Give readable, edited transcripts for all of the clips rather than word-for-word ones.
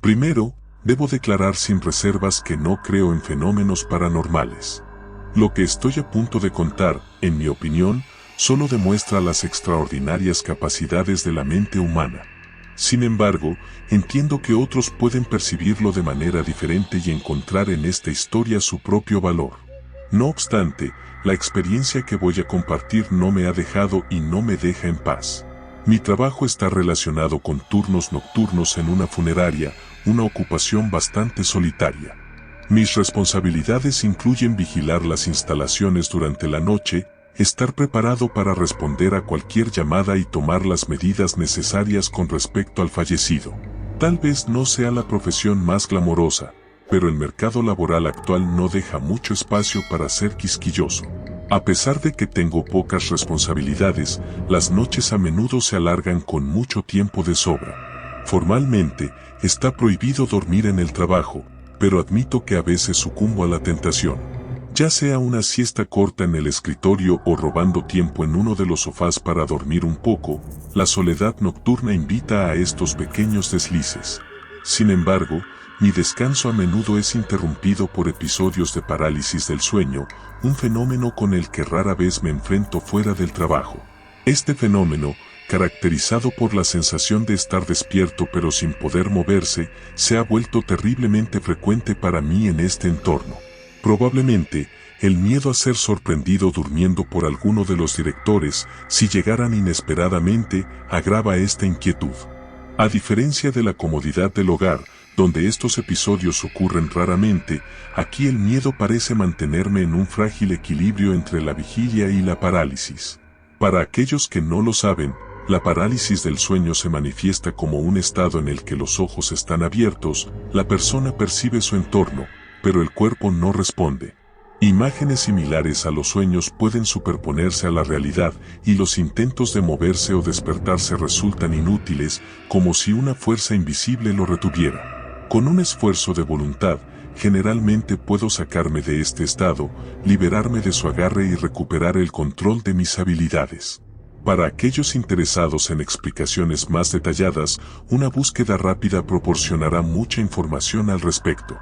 Primero, debo declarar sin reservas que no creo en fenómenos paranormales. Lo que estoy a punto de contar, en mi opinión, solo demuestra las extraordinarias capacidades de la mente humana. Sin embargo, entiendo que otros pueden percibirlo de manera diferente y encontrar en esta historia su propio valor. No obstante, la experiencia que voy a compartir no me ha dejado y no me deja en paz. Mi trabajo está relacionado con turnos nocturnos en una funeraria, una ocupación bastante solitaria. Mis responsabilidades incluyen vigilar las instalaciones durante la noche, estar preparado para responder a cualquier llamada y tomar las medidas necesarias con respecto al fallecido. Tal vez no sea la profesión más glamorosa, pero el mercado laboral actual no deja mucho espacio para ser quisquilloso. A pesar de que tengo pocas responsabilidades, las noches a menudo se alargan con mucho tiempo de sobra. Formalmente, está prohibido dormir en el trabajo, pero admito que a veces sucumbo a la tentación. Ya sea una siesta corta en el escritorio o robando tiempo en uno de los sofás para dormir un poco, la soledad nocturna invita a estos pequeños deslices. Sin embargo, mi descanso a menudo es interrumpido por episodios de parálisis del sueño, un fenómeno con el que rara vez me enfrento fuera del trabajo. Este fenómeno, caracterizado por la sensación de estar despierto pero sin poder moverse, se ha vuelto terriblemente frecuente para mí en este entorno. Probablemente, el miedo a ser sorprendido durmiendo por alguno de los directores, si llegaran inesperadamente, agrava esta inquietud. A diferencia de la comodidad del hogar, donde estos episodios ocurren raramente, aquí el miedo parece mantenerme en un frágil equilibrio entre la vigilia y la parálisis. Para aquellos que no lo saben, la parálisis del sueño se manifiesta como un estado en el que los ojos están abiertos, la persona percibe su entorno, pero el cuerpo no responde. Imágenes similares a los sueños pueden superponerse a la realidad y los intentos de moverse o despertarse resultan inútiles, como si una fuerza invisible lo retuviera. Con un esfuerzo de voluntad, generalmente puedo sacarme de este estado, liberarme de su agarre y recuperar el control de mis habilidades. Para aquellos interesados en explicaciones más detalladas, una búsqueda rápida proporcionará mucha información al respecto.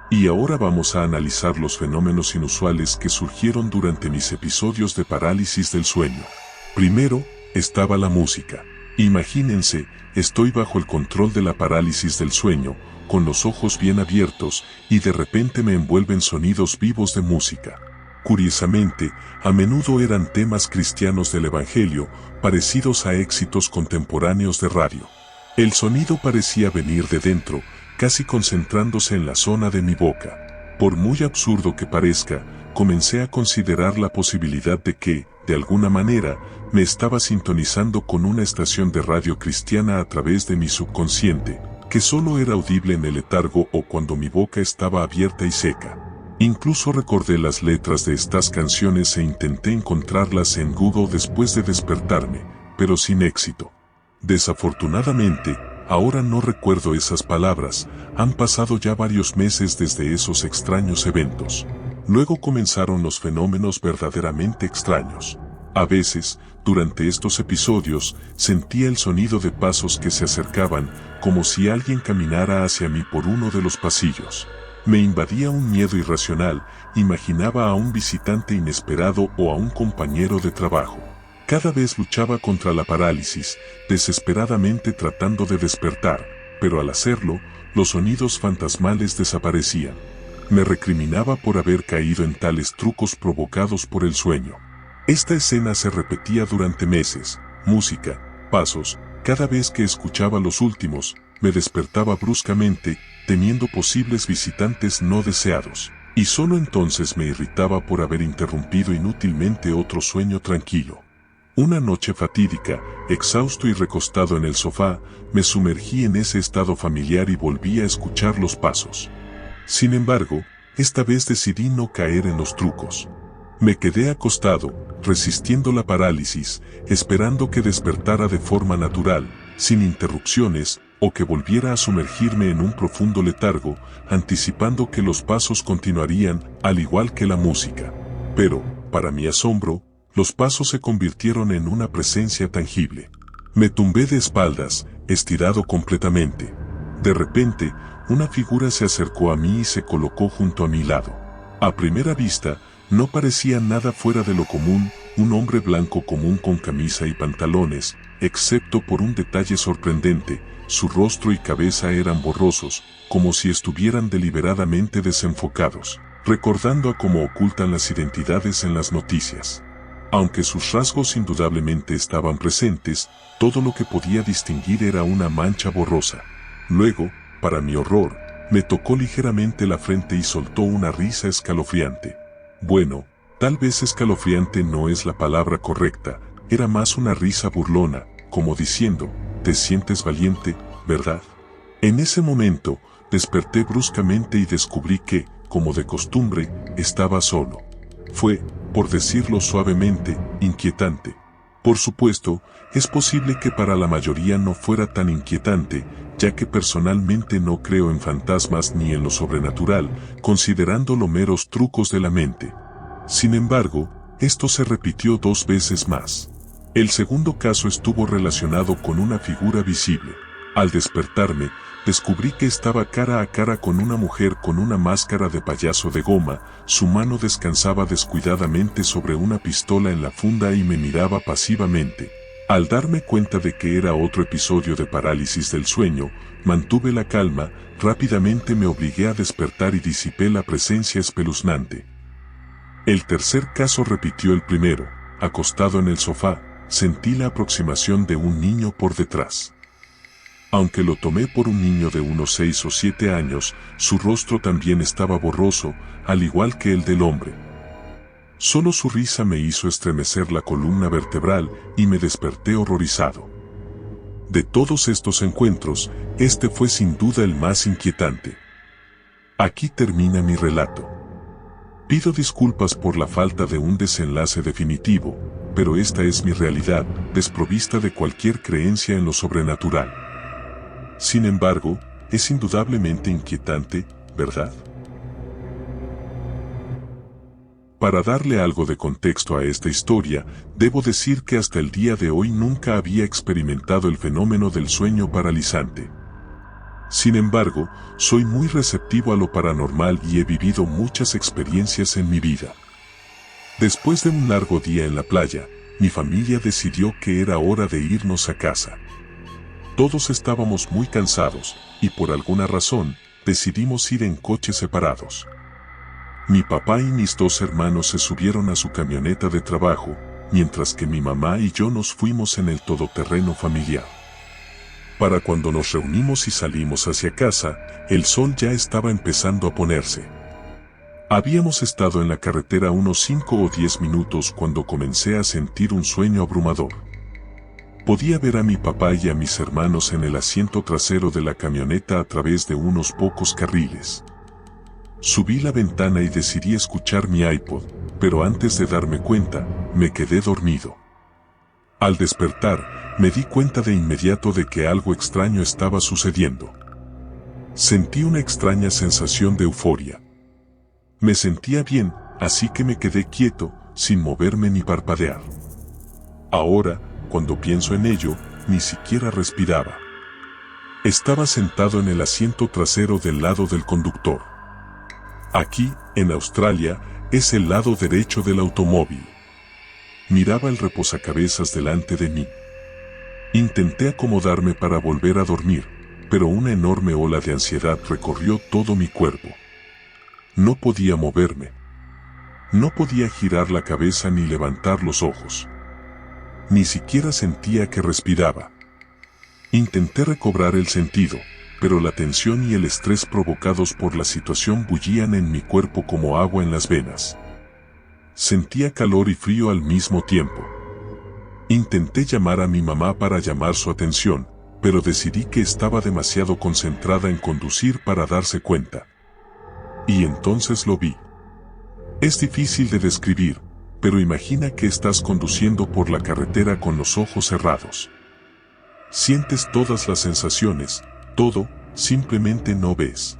Y ahora vamos a analizar los fenómenos inusuales que surgieron durante mis episodios de parálisis del sueño. Primero, estaba la música. Imagínense, estoy bajo el control de la parálisis del sueño, con los ojos bien abiertos, y de repente me envuelven sonidos vivos de música. Curiosamente, a menudo eran temas cristianos del Evangelio, parecidos a éxitos contemporáneos de radio. El sonido parecía venir de dentro, casi concentrándose en la zona de mi boca. Por muy absurdo que parezca, comencé a considerar la posibilidad de que, de alguna manera, me estaba sintonizando con una estación de radio cristiana a través de mi subconsciente, que solo era audible en el letargo o cuando mi boca estaba abierta y seca. Incluso recordé las letras de estas canciones e intenté encontrarlas en Google después de despertarme, pero sin éxito. Desafortunadamente, ahora no recuerdo esas palabras, han pasado ya varios meses desde esos extraños eventos. Luego comenzaron los fenómenos verdaderamente extraños. A veces, durante estos episodios, sentía el sonido de pasos que se acercaban, como si alguien caminara hacia mí por uno de los pasillos. Me invadía un miedo irracional, imaginaba a un visitante inesperado o a un compañero de trabajo. Cada vez luchaba contra la parálisis, desesperadamente tratando de despertar, pero al hacerlo, los sonidos fantasmales desaparecían. Me recriminaba por haber caído en tales trucos provocados por el sueño. Esta escena se repetía durante meses, música, pasos, cada vez que escuchaba los últimos, me despertaba bruscamente, temiendo posibles visitantes no deseados, y solo entonces me irritaba por haber interrumpido inútilmente otro sueño tranquilo. Una noche fatídica, exhausto y recostado en el sofá, me sumergí en ese estado familiar y volví a escuchar los pasos. Sin embargo, esta vez decidí no caer en los trucos. Me quedé acostado, resistiendo la parálisis, esperando que despertara de forma natural, sin interrupciones, o que volviera a sumergirme en un profundo letargo, anticipando que los pasos continuarían, al igual que la música. Pero, para mi asombro, los pasos se convirtieron en una presencia tangible. Me tumbé de espaldas, estirado completamente. De repente, una figura se acercó a mí y se colocó junto a mi lado. A primera vista, no parecía nada fuera de lo común, un hombre blanco común con camisa y pantalones, excepto por un detalle sorprendente: su rostro y cabeza eran borrosos, como si estuvieran deliberadamente desenfocados, recordando a cómo ocultan las identidades en las noticias. Aunque sus rasgos indudablemente estaban presentes, todo lo que podía distinguir era una mancha borrosa. Luego, para mi horror, me tocó ligeramente la frente y soltó una risa escalofriante. Bueno, tal vez escalofriante no es la palabra correcta, era más una risa burlona, como diciendo: «Te sientes valiente, ¿verdad?». En ese momento, desperté bruscamente y descubrí que, como de costumbre, estaba solo. Fue, por decirlo suavemente, inquietante. Por supuesto, es posible que para la mayoría no fuera tan inquietante, ya que personalmente no creo en fantasmas ni en lo sobrenatural, considerándolo meros trucos de la mente. Sin embargo, esto se repitió 2 veces más. El segundo caso estuvo relacionado con una figura visible. Al despertarme, descubrí que estaba cara a cara con una mujer con una máscara de payaso de goma. Su mano descansaba descuidadamente sobre una pistola en la funda y me miraba pasivamente. Al darme cuenta de que era otro episodio de parálisis del sueño, mantuve la calma, rápidamente me obligué a despertar y disipé la presencia espeluznante. El tercer caso repitió el primero. Acostado en el sofá, sentí la aproximación de un niño por detrás. Aunque lo tomé por un niño de unos 6 o 7 años, su rostro también estaba borroso, al igual que el del hombre. Solo su risa me hizo estremecer la columna vertebral y me desperté horrorizado. De todos estos encuentros, este fue sin duda el más inquietante. Aquí termina mi relato. Pido disculpas por la falta de un desenlace definitivo, pero esta es mi realidad, desprovista de cualquier creencia en lo sobrenatural. Sin embargo, es indudablemente inquietante, ¿verdad? Para darle algo de contexto a esta historia, debo decir que hasta el día de hoy nunca había experimentado el fenómeno del sueño paralizante. Sin embargo, soy muy receptivo a lo paranormal y he vivido muchas experiencias en mi vida. Después de un largo día en la playa, mi familia decidió que era hora de irnos a casa. Todos estábamos muy cansados, y por alguna razón, decidimos ir en coches separados. Mi papá y mis 2 hermanos se subieron a su camioneta de trabajo, mientras que mi mamá y yo nos fuimos en el todoterreno familiar. Para cuando nos reunimos y salimos hacia casa, el sol ya estaba empezando a ponerse. Habíamos estado en la carretera unos 5 o 10 minutos cuando comencé a sentir un sueño abrumador. Podía ver a mi papá y a mis hermanos en el asiento trasero de la camioneta a través de unos pocos carriles. Subí la ventana y decidí escuchar mi iPod, pero antes de darme cuenta, me quedé dormido. Al despertar, me di cuenta de inmediato de que algo extraño estaba sucediendo. Sentí una extraña sensación de euforia. Me sentía bien, así que me quedé quieto, sin moverme ni parpadear. Ahora, cuando pienso en ello, ni siquiera respiraba. Estaba sentado en el asiento trasero del lado del conductor. Aquí, en Australia, es el lado derecho del automóvil. Miraba el reposacabezas delante de mí. Intenté acomodarme para volver a dormir, pero una enorme ola de ansiedad recorrió todo mi cuerpo. No podía moverme. No podía girar la cabeza ni levantar los ojos. Ni siquiera sentía que respiraba. Intenté recobrar el sentido, pero la tensión y el estrés provocados por la situación bullían en mi cuerpo como agua en las venas. Sentía calor y frío al mismo tiempo. Intenté llamar a mi mamá para llamar su atención, pero decidí que estaba demasiado concentrada en conducir para darse cuenta. Y entonces lo vi. Es difícil de describir, pero imagina que estás conduciendo por la carretera con los ojos cerrados. Sientes todas las sensaciones, todo, simplemente no ves.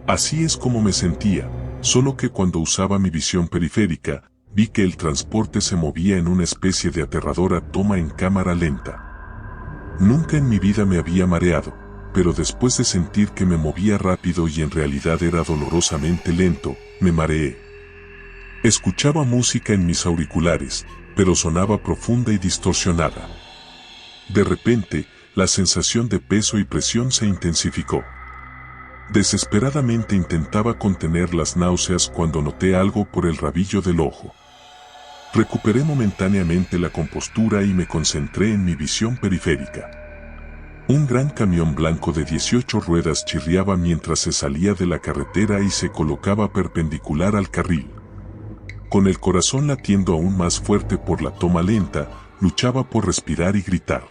Así es como me sentía, solo que cuando usaba mi visión periférica, vi que el transporte se movía en una especie de aterradora toma en cámara lenta. Nunca en mi vida me había mareado, pero después de sentir que me movía rápido y en realidad era dolorosamente lento, me mareé. Escuchaba música en mis auriculares, pero sonaba profunda y distorsionada. De repente, la sensación de peso y presión se intensificó. Desesperadamente intentaba contener las náuseas cuando noté algo por el rabillo del ojo. Recuperé momentáneamente la compostura y me concentré en mi visión periférica. Un gran camión blanco de 18 ruedas chirriaba mientras se salía de la carretera y se colocaba perpendicular al carril. Con el corazón latiendo aún más fuerte por la toma lenta, luchaba por respirar y gritar.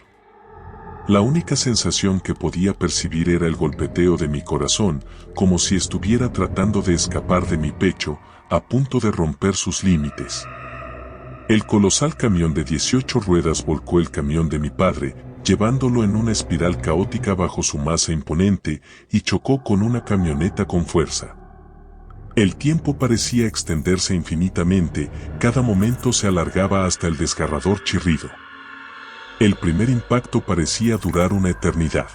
La única sensación que podía percibir era el golpeteo de mi corazón, como si estuviera tratando de escapar de mi pecho, a punto de romper sus límites. El colosal camión de 18 ruedas volcó el camión de mi padre, llevándolo en una espiral caótica bajo su masa imponente, y chocó con una camioneta con fuerza. El tiempo parecía extenderse infinitamente, cada momento se alargaba hasta el desgarrador chirrido. El primer impacto parecía durar una eternidad.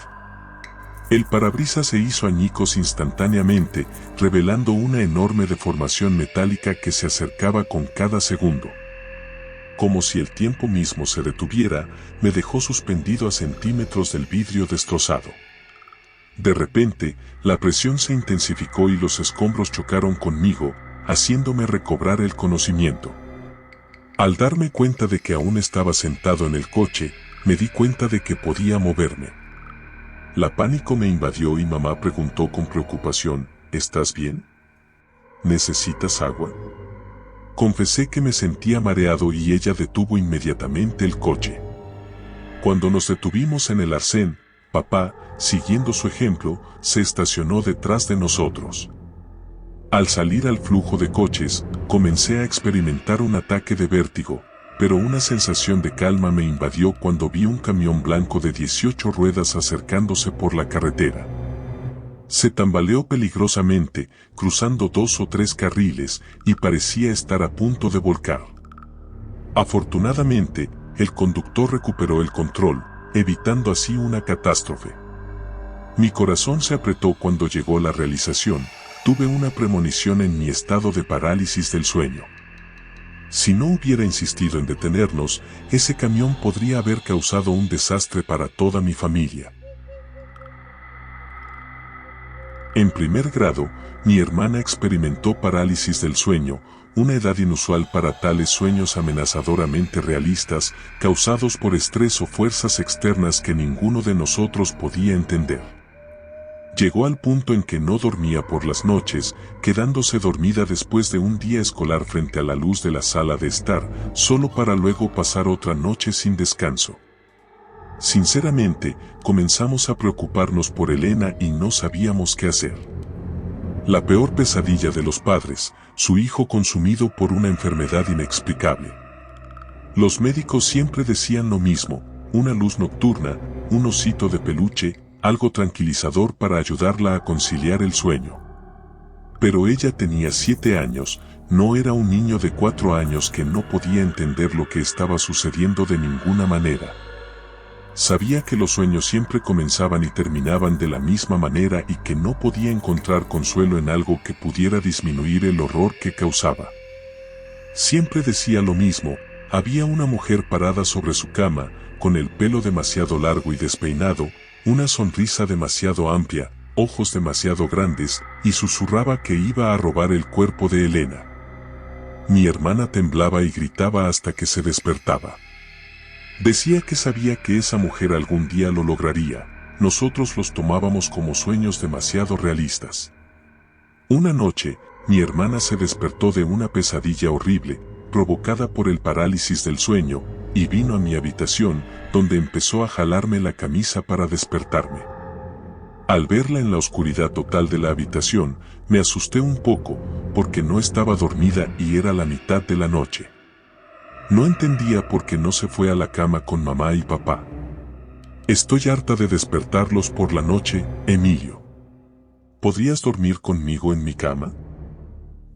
El parabrisas se hizo añicos instantáneamente, revelando una enorme deformación metálica que se acercaba con cada segundo. Como si el tiempo mismo se detuviera, me dejó suspendido a centímetros del vidrio destrozado. De repente, la presión se intensificó y los escombros chocaron conmigo, haciéndome recobrar el conocimiento. Al darme cuenta de que aún estaba sentado en el coche, me di cuenta de que podía moverme. La pánico me invadió y mamá preguntó con preocupación, ¿estás bien? ¿Necesitas agua? Confesé que me sentía mareado y ella detuvo inmediatamente el coche. Cuando nos detuvimos en el arcén, papá, siguiendo su ejemplo, se estacionó detrás de nosotros. Al salir al flujo de coches, comencé a experimentar un ataque de vértigo, pero una sensación de calma me invadió cuando vi un camión blanco de 18 ruedas acercándose por la carretera. Se tambaleó peligrosamente, cruzando 2 o 3 carriles, y parecía estar a punto de volcar. Afortunadamente, el conductor recuperó el control, evitando así una catástrofe. Mi corazón se apretó cuando llegó la realización. Tuve una premonición en mi estado de parálisis del sueño. Si no hubiera insistido en detenernos, ese camión podría haber causado un desastre para toda mi familia. En primer grado, mi hermana experimentó parálisis del sueño, una edad inusual para tales sueños amenazadoramente realistas, causados por estrés o fuerzas externas que ninguno de nosotros podía entender. Llegó al punto en que no dormía por las noches, quedándose dormida después de un día escolar frente a la luz de la sala de estar, solo para luego pasar otra noche sin descanso. Sinceramente, comenzamos a preocuparnos por Elena y no sabíamos qué hacer. La peor pesadilla de los padres, su hijo consumido por una enfermedad inexplicable. Los médicos siempre decían lo mismo, una luz nocturna, un osito de peluche, algo tranquilizador para ayudarla a conciliar el sueño. Pero ella tenía 7 años, no era un niño de 4 años que no podía entender lo que estaba sucediendo de ninguna manera. Sabía que los sueños siempre comenzaban y terminaban de la misma manera y que no podía encontrar consuelo en algo que pudiera disminuir el horror que causaba. Siempre decía lo mismo, había una mujer parada sobre su cama, con el pelo demasiado largo y despeinado, una sonrisa demasiado amplia, ojos demasiado grandes, y susurraba que iba a robar el cuerpo de Elena. Mi hermana temblaba y gritaba hasta que se despertaba. Decía que sabía que esa mujer algún día lo lograría, nosotros los tomábamos como sueños demasiado realistas. Una noche, mi hermana se despertó de una pesadilla horrible, provocada por el parálisis del sueño, y vino a mi habitación, donde empezó a jalarme la camisa para despertarme. Al verla en la oscuridad total de la habitación, me asusté un poco, porque no estaba dormida y era la mitad de la noche. No entendía por qué no se fue a la cama con mamá y papá. Estoy harta de despertarlos por la noche, Emilio. ¿Podrías dormir conmigo en mi cama?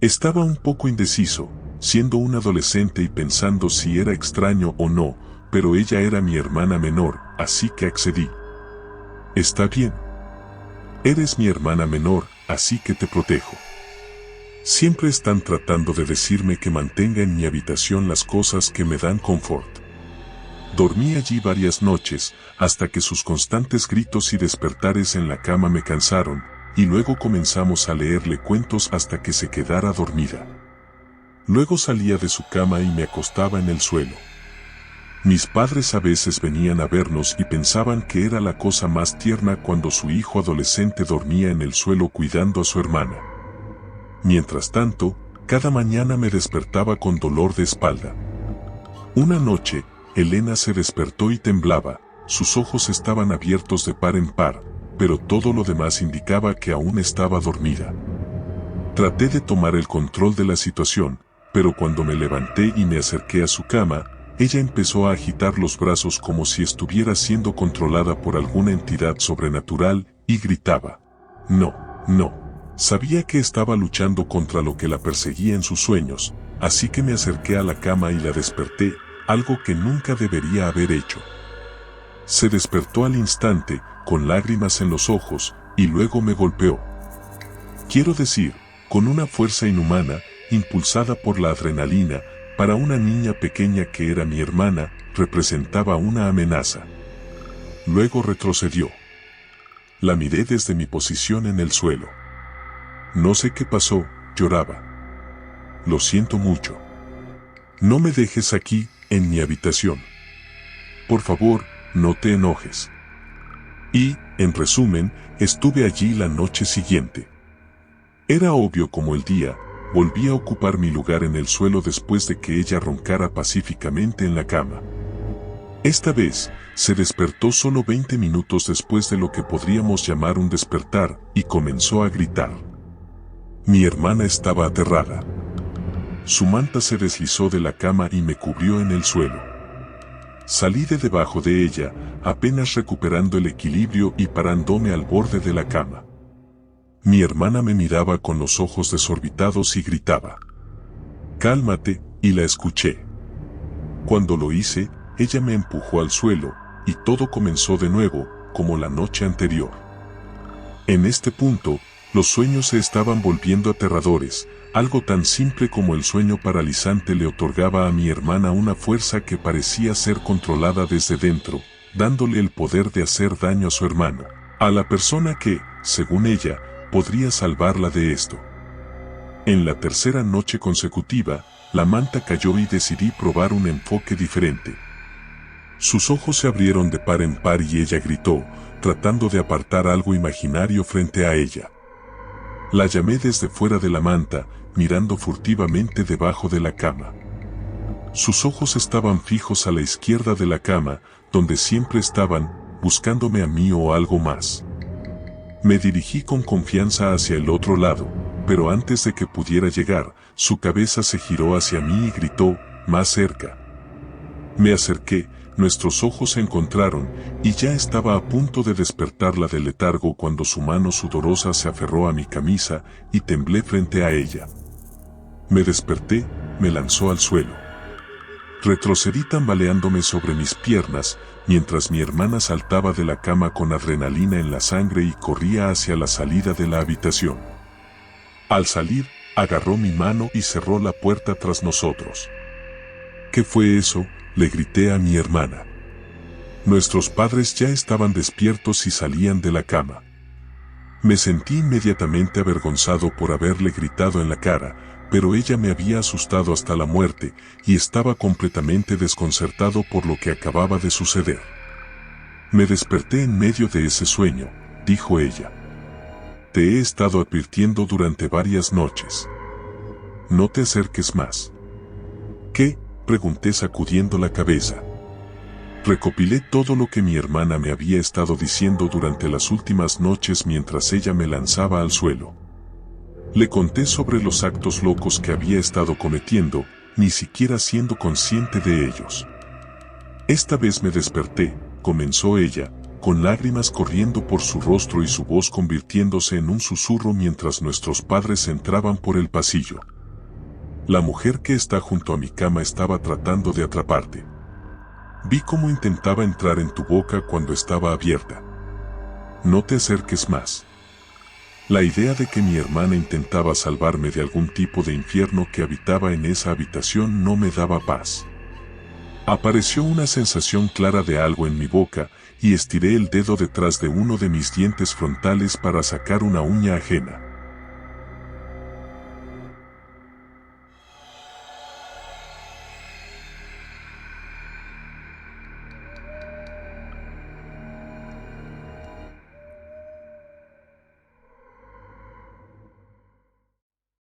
Estaba un poco indeciso, siendo un adolescente y pensando si era extraño o no, pero ella era mi hermana menor, así que accedí. Está bien. Eres mi hermana menor, así que te protejo. Siempre están tratando de decirme que mantenga en mi habitación las cosas que me dan confort. Dormí allí varias noches, hasta que sus constantes gritos y despertares en la cama me cansaron, y luego comenzamos a leerle cuentos hasta que se quedara dormida. Luego salía de su cama y me acostaba en el suelo. Mis padres a veces venían a vernos y pensaban que era la cosa más tierna cuando su hijo adolescente dormía en el suelo cuidando a su hermana. Mientras tanto, cada mañana me despertaba con dolor de espalda. Una noche, Elena se despertó y temblaba, sus ojos estaban abiertos de par en par, pero todo lo demás indicaba que aún estaba dormida. Traté de tomar el control de la situación, pero cuando me levanté y me acerqué a su cama, ella empezó a agitar los brazos como si estuviera siendo controlada por alguna entidad sobrenatural, y gritaba. No, no. Sabía que estaba luchando contra lo que la perseguía en sus sueños, así que me acerqué a la cama y la desperté, algo que nunca debería haber hecho. Se despertó al instante, con lágrimas en los ojos, y luego me golpeó. Quiero decir, con una fuerza inhumana, impulsada por la adrenalina. Para una niña pequeña que era mi hermana, representaba una amenaza. Luego retrocedió. La miré desde mi posición en el suelo. No sé qué pasó, lloraba. Lo siento mucho. No me dejes aquí, en mi habitación. Por favor, no te enojes. Y, en resumen, estuve allí la noche siguiente. Era obvio como el día. Volví a ocupar mi lugar en el suelo después de que ella roncara pacíficamente en la cama. Esta vez, se despertó solo 20 minutos después de lo que podríamos llamar un despertar, y comenzó a gritar. Mi hermana estaba aterrada. Su manta se deslizó de la cama y me cubrió en el suelo. Salí de debajo de ella, apenas recuperando el equilibrio y parándome al borde de la cama. Mi hermana me miraba con los ojos desorbitados y gritaba. Cálmate, y la escuché. Cuando lo hice, ella me empujó al suelo, y todo comenzó de nuevo, como la noche anterior. En este punto, los sueños se estaban volviendo aterradores, algo tan simple como el sueño paralizante le otorgaba a mi hermana una fuerza que parecía ser controlada desde dentro, dándole el poder de hacer daño a su hermano, a la persona que, según ella, podría salvarla de esto. En la tercera noche consecutiva, la manta cayó y decidí probar un enfoque diferente. Sus ojos se abrieron de par en par y ella gritó, tratando de apartar algo imaginario frente a ella. La llamé desde fuera de la manta, mirando furtivamente debajo de la cama. Sus ojos estaban fijos a la izquierda de la cama, donde siempre estaban, buscándome a mí o algo más. Me dirigí con confianza hacia el otro lado, pero antes de que pudiera llegar, su cabeza se giró hacia mí y gritó, más cerca. Me acerqué, nuestros ojos se encontraron, y ya estaba a punto de despertarla del letargo cuando su mano sudorosa se aferró a mi camisa y temblé frente a ella. Me desperté, me lanzó al suelo. Retrocedí tambaleándome sobre mis piernas, mientras mi hermana saltaba de la cama con adrenalina en la sangre y corría hacia la salida de la habitación. Al salir, agarró mi mano y cerró la puerta tras nosotros. ¿Qué fue eso?, le grité a mi hermana. Nuestros padres ya estaban despiertos y salían de la cama. Me sentí inmediatamente avergonzado por haberle gritado en la cara, pero ella me había asustado hasta la muerte, y estaba completamente desconcertado por lo que acababa de suceder. Me desperté en medio de ese sueño, dijo ella. Te he estado advirtiendo durante varias noches. No te acerques más. ¿Qué?, pregunté sacudiendo la cabeza. Recopilé todo lo que mi hermana me había estado diciendo durante las últimas noches mientras ella me lanzaba al suelo. Le conté sobre los actos locos que había estado cometiendo, ni siquiera siendo consciente de ellos. Esta vez me desperté, comenzó ella, con lágrimas corriendo por su rostro y su voz convirtiéndose en un susurro mientras nuestros padres entraban por el pasillo. La mujer que está junto a mi cama estaba tratando de atraparte. Vi cómo intentaba entrar en tu boca cuando estaba abierta. No te acerques más. La idea de que mi hermana intentaba salvarme de algún tipo de infierno que habitaba en esa habitación no me daba paz. Apareció una sensación clara de algo en mi boca y estiré el dedo detrás de uno de mis dientes frontales para sacar una uña ajena.